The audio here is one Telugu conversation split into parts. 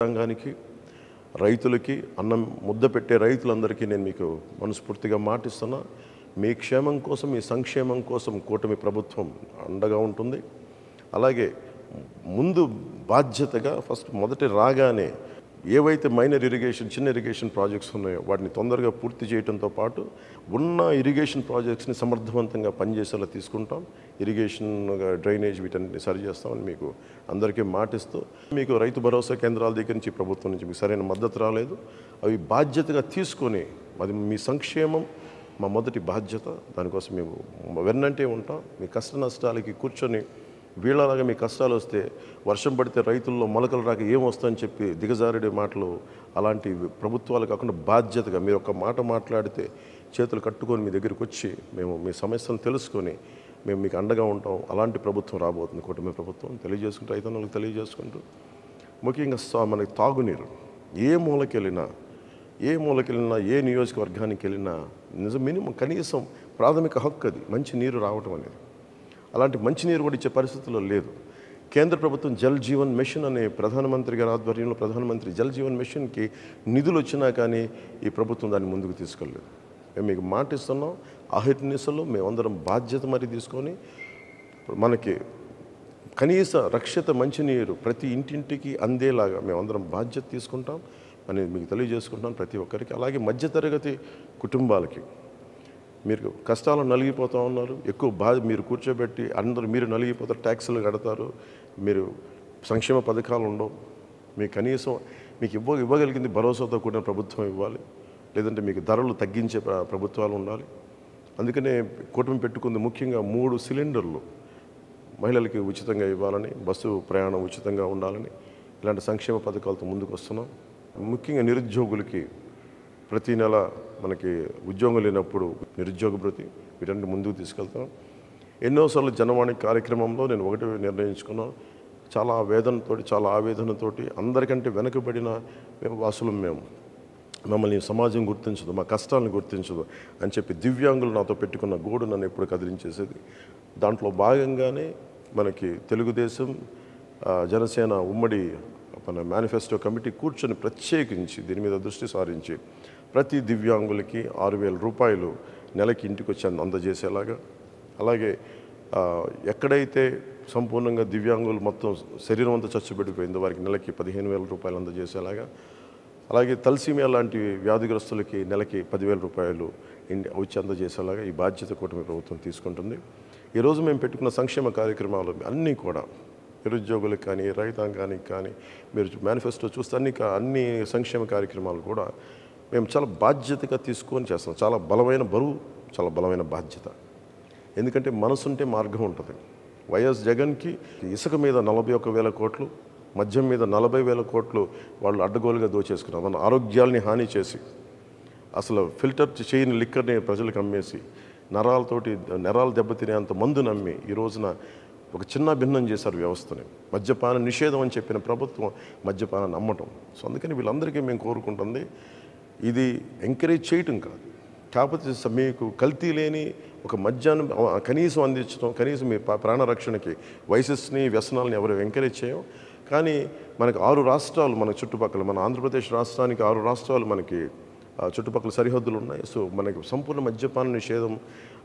రంగానికి రైతులకి అన్నం ముద్ద పెట్టే రైతులందరికీ నేను మీకు మనస్ఫూర్తిగా మాటిస్తున్నా. మీ క్షేమం కోసం, మీ సంక్షేమం కోసం కూటమి ప్రభుత్వం అండగా ఉంటుంది. అలాగే ముందు బాధ్యతగా మొదటి రాగానే ఏవైతే మైనర్ ఇరిగేషన్, చిన్న ఇరిగేషన్ ప్రాజెక్ట్స్ ఉన్నాయో వాటిని తొందరగా పూర్తి చేయడంతో పాటు ఉన్న ఇరిగేషన్ ప్రాజెక్ట్స్ని సమర్థవంతంగా పనిచేసేలా తీసుకుంటాం. ఇరిగేషన్, డ్రైనేజ్ వీటన్నిటిని సరి చేస్తామని మీకు అందరికీ మాటిస్తూ, మీకు రైతు భరోసా కేంద్రాల దగ్గర నుంచి ప్రభుత్వం నుంచి మీకు సరైన మద్దతు రాలేదు. అవి బాధ్యతగా తీసుకొని అది మీ సంక్షేమం మా మొదటి బాధ్యత. దానికోసం మేము వెన్నంటే ఉంటాం. మీ కష్ట నష్టాలకి కూర్చొని వీళ్ళలాగా మీ కష్టాలు వస్తే వర్షం పడితే రైతుల్లో మొలకలు రాక ఏమొస్తుందని చెప్పి దిగజారుడే మాటలు అలాంటి ప్రభుత్వాలు కాకుండా బాధ్యతగా మీరు ఒక మాట మాట్లాడితే చేతులు కట్టుకొని మీ దగ్గరికి వచ్చి మేము మీ సమస్యలను తెలుసుకొని మేము మీకు అండగా ఉంటాం. అలాంటి ప్రభుత్వం రాబోతుంది కూటమి ప్రభుత్వం. తెలియజేసుకుంటూ రైతన్నలకు తెలియజేసుకుంటూ ముఖ్యంగా మనకి తాగునీరు ఏ మూలకెళ్ళినా ఏ నియోజకవర్గానికి వెళ్ళినా మినిమం కనీసం ప్రాథమిక హక్కు అది మంచి నీరు రావటం అనేది. అలాంటి మంచినీరు కూడా ఇచ్చే పరిస్థితుల్లో లేదు. కేంద్ర ప్రభుత్వం జల్ జీవన్ మిషన్ అనే ప్రధానమంత్రి గారి ఆధ్వర్యంలో ప్రధానమంత్రి జల్ జీవన్ మిషన్కి నిధులు వచ్చినా కానీ ఈ ప్రభుత్వం దాన్ని ముందుకు తీసుకెళ్ళలేదు. మేము మీకు మాటిస్తున్నాం. అహిర్నిశలు మేమందరం బాధ్యత మరి తీసుకొని మనకి కనీస రక్షిత మంచినీరు ప్రతి ఇంటింటికి అందేలాగా మేమందరం బాధ్యత తీసుకుంటాం అనేది మీకు తెలియజేసుకుంటాం ప్రతి ఒక్కరికి. అలాగే మధ్యతరగతి కుటుంబాలకి మీరు కష్టాలు నలిగిపోతూ ఉన్నారు. ఎక్కువ మీరు కూర్చోబెట్టి అందరూ మీరు నలిగిపోతారు, ట్యాక్సులు కడతారు, మీరు సంక్షేమ పథకాలు ఉండవు. మీకు కనీసం మీకు ఇవ్వగలిగింది భరోసాతో కూడిన ప్రభుత్వం ఇవ్వాలి. లేదంటే మీకు ధరలు తగ్గించే ప్రభుత్వాలు ఉండాలి. అందుకనే కూటమి పెట్టుకుంది ముఖ్యంగా 3 సిలిండర్లు మహిళలకి ఉచితంగా ఇవ్వాలని, బస్సు ప్రయాణం ఉచితంగా ఉండాలని ఇలాంటి సంక్షేమ పథకాలతో ముందుకు వస్తున్నాం. ముఖ్యంగా నిరుద్యోగులకి ప్రతి నెల మనకి ఉద్యోగం లేనప్పుడు నిరుద్యోగ భృతి వీటన్ని ముందుకు తీసుకెళ్తాం. ఎన్నోసార్లు జనవాణి కార్యక్రమంలో నేను ఒకటి నిర్ణయించుకున్నాను. చాలా వేదనతోటి, చాలా ఆవేదనతోటి అందరికంటే వెనకబడిన వాసులు మేము, మమ్మల్ని సమాజం గుర్తించదు, మా కష్టాలను గుర్తించదు అని చెప్పి దివ్యాంగులు నాతో పెట్టుకున్న గోడు నన్ను ఎప్పుడు కదిలించేసేది. దాంట్లో భాగంగానే మనకి తెలుగుదేశం, జనసేన ఉమ్మడి మన మేనిఫెస్టో కమిటీ కూర్చొని ప్రత్యేకించి దీని మీద దృష్టి సారించి ప్రతి దివ్యాంగులకి 6,000 రూపాయలు నెలకి ఇంటికి వచ్చి అందజేసేలాగా, అలాగే ఎక్కడైతే సంపూర్ణంగా దివ్యాంగులు మొత్తం శరీరం అంతా చచ్చుబడిపోయిందో వారికి నెలకి 15,000 రూపాయలు అందజేసేలాగా, అలాగే తలసీమియా లాంటి వ్యాధిగ్రస్తులకి నెలకి 10,000 రూపాయలు వచ్చి అందజేసేలాగా ఈ బాధ్యత కూటమి ప్రభుత్వం తీసుకుంటుంది. ఈరోజు మేము పెట్టుకున్న సంక్షేమ కార్యక్రమాలు అన్నీ కూడా నిరుద్యోగులకు కానీ, రైతాంగానికి కానీ మీరు మేనిఫెస్టో చూస్తే అన్ని సంక్షేమ కార్యక్రమాలు కూడా మేము చాలా బాధ్యతగా తీసుకొని చేస్తాం. చాలా బలమైన బరువు, చాలా బలమైన బాధ్యత. ఎందుకంటే మనసుంటే మార్గం ఉంటుంది. వైఎస్ జగన్కి ఇసుక మీద 41,000 కోట్లు, మద్యం మీద 40,000 కోట్లు వాళ్ళు అడ్డగోలుగా దోచేసుకున్నారు. మన ఆరోగ్యాల్ని హాని చేసి అసలు ఫిల్టర్ చేయని లిక్కర్ని ప్రజలకు అమ్మేసి నరాలు దెబ్బతినేంత మందు నమ్మి ఈ రోజున ఒక చిన్న భిన్నం చేశారు వ్యవస్థని. మద్యపాన నిషేధం అని చెప్పిన ప్రభుత్వం మద్యపానాన్ని అమ్మటం. సో అందుకని వీళ్ళందరికీ మేము కోరుకుంటుంది ఇది ఎంకరేజ్ చేయటం కాదు, కాకపోతే మీకు కల్తీ లేని ఒక మద్యాన్ని కనీసం అందించడం, కనీసం మీ ప్రాణరక్షణకి వయసెస్ని, వ్యసనాలని ఎవరు ఎంకరేజ్ చేయం. కానీ మనకు 6 రాష్ట్రాలు మన చుట్టుపక్కల, మన ఆంధ్రప్రదేశ్ రాష్ట్రానికి 6 రాష్ట్రాలు మనకి చుట్టుపక్కల సరిహద్దులు ఉన్నాయి. సో మనకి సంపూర్ణ మద్యపాన నిషేధం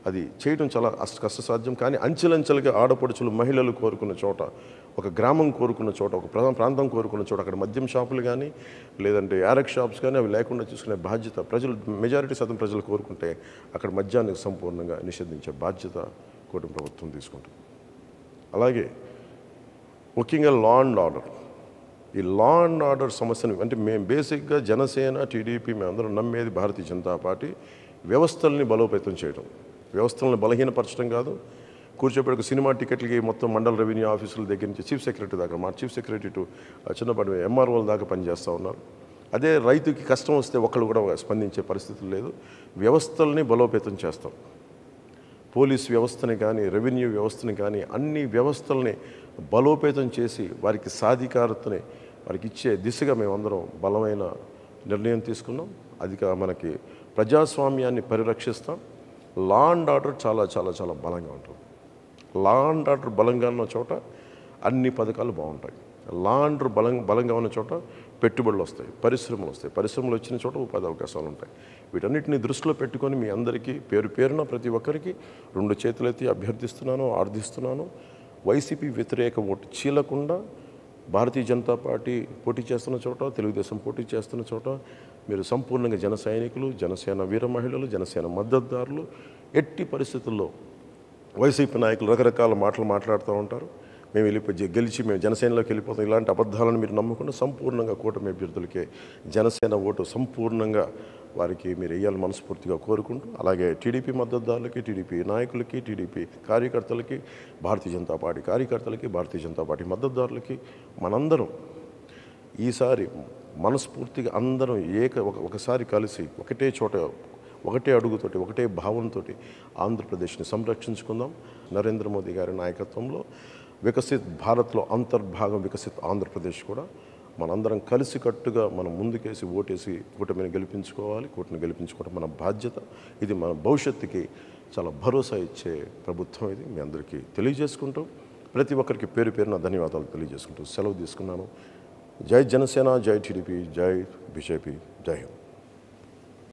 అది చేయడం చాలా కష్టసాధ్యం. కానీ అంచెలంచెలుగా ఆడపడుచులు, మహిళలు కోరుకున్న చోట, ఒక గ్రామం కోరుకున్న చోట, ఒక ప్రాంతం కోరుకున్న చోట అక్కడ మద్యం షాపులు కానీ లేదంటే యారక్ షాప్స్ కానీ అవి లేకుండా చూసుకునే బాధ్యత ప్రజలు, మెజారిటీ శాతం ప్రజలు కోరుకుంటే అక్కడ మద్యాన్ని సంపూర్ణంగా నిషేధించే బాధ్యత కూటమి ప్రభుత్వం తీసుకుంటుంది. అలాగే ముఖ్యంగా లా అండ్ ఆర్డర్, ఈ లా అండ్ ఆర్డర్ సమస్యను అంటే మేము బేసిక్గా జనసేన, టీడీపీ మేమందరం నమ్మేది భారతీయ జనతా పార్టీ వ్యవస్థల్ని బలోపేతం చేయడం, వ్యవస్థలను బలహీనపరచడం కాదు. కూర్చోబెట్టుకు సినిమా టికెట్లకి మొత్తం మండల రెవెన్యూ ఆఫీసుల దగ్గర నుంచి చీఫ్ సెక్రటరీ దాకా, మా చీఫ్ సెక్రటరీ టు చిన్నపాటి ఎంఆర్ఓల దాకా పనిచేస్తూ ఉన్నారు. అదే రైతుకి కష్టం వస్తే ఒకళ్ళు కూడా స్పందించే పరిస్థితులు లేదు. వ్యవస్థల్ని బలోపేతం చేస్తాం. పోలీస్ వ్యవస్థని కానీ, రెవెన్యూ వ్యవస్థని కానీ అన్ని వ్యవస్థల్ని బలోపేతం చేసి వారికి సాధికారతని వారికి ఇచ్చే దిశగా మేమందరం బలమైన నిర్ణయం తీసుకున్నాం. అది మనకి ప్రజాస్వామ్యాన్ని పరిరక్షిస్తాం. లా అండ్ ఆర్డర్ చాలా చాలా చాలా బలంగా ఉంటుంది. లా అండ్ ఆర్డర్ బలంగా ఉన్న చోట అన్ని పథకాలు బాగుంటాయి. లా అండ్ ఆర్డర్ బలంగా ఉన్న చోట పెట్టుబడులు వస్తాయి, పరిశ్రమలు వస్తాయి. పరిశ్రమలు వచ్చిన చోట ఉపాధి అవకాశాలు ఉంటాయి. వీటన్నిటిని దృష్టిలో పెట్టుకొని మీ అందరికీ పేరు పేరున ప్రతి ఒక్కరికి 2 చేతులెత్తి అభ్యర్థిస్తున్నాను, ఆర్థిస్తున్నాను. వైసీపీ వ్యతిరేక ఓటు చీలకుండా భారతీయ జనతా పార్టీ పోటీ చేస్తున్న చోట, తెలుగుదేశం పోటీ చేస్తున్న చోట మీరు సంపూర్ణంగా జన సైనికులు, జనసేన వీర మహిళలు, జనసేన మద్దతుదారులు. ఎట్టి పరిస్థితుల్లో వైసీపీ నాయకులు రకరకాల మాటలు మాట్లాడుతూ ఉంటారు. మేము గెలిచి మేము జనసేనలోకి వెళ్ళిపోతాం. ఇలాంటి అబద్ధాలను మీరు నమ్మకుండా సంపూర్ణంగా కూటమి అభ్యర్థులకే జనసేన ఓటు సంపూర్ణంగా వారికి మీరు వేయాలని మనస్ఫూర్తిగా కోరుకుంటూ, అలాగే టీడీపీ మద్దతుదారులకి, టీడీపీ నాయకులకి, టీడీపీ కార్యకర్తలకి, భారతీయ జనతా పార్టీ కార్యకర్తలకి, భారతీయ జనతా పార్టీ మద్దతుదారులకి మనందరం ఈసారి మనస్ఫూర్తిగా అందరం ఒకసారి కలిసి ఒకటే చోట, ఒకటే అడుగుతోటి, ఒకటే భావంతో ఆంధ్రప్రదేశ్ని సంరక్షించుకుందాం. నరేంద్ర మోదీ గారి నాయకత్వంలో వికసిత్ భారత్లో అంతర్భాగం వికసిత్ ఆంధ్రప్రదేశ్ కూడా మనందరం కలిసికట్టుగా మనం ముందుకేసి ఓటేసి కూటమిని గెలిపించుకోవాలి. కూటమిని గెలిపించుకోవడం మన బాధ్యత. ఇది మన భవిష్యత్తుకి చాలా భరోసా ఇచ్చే ప్రభుత్వం. ఇది మీ అందరికీ తెలియజేసుకుంటూ, ప్రతి ఒక్కరికి పేరు పేరున ధన్యవాదాలు తెలియజేసుకుంటూ సెలవు తీసుకున్నాను. జై జనసేన, జై టీడీపీ, జై బీజేపీ, జై హింద్.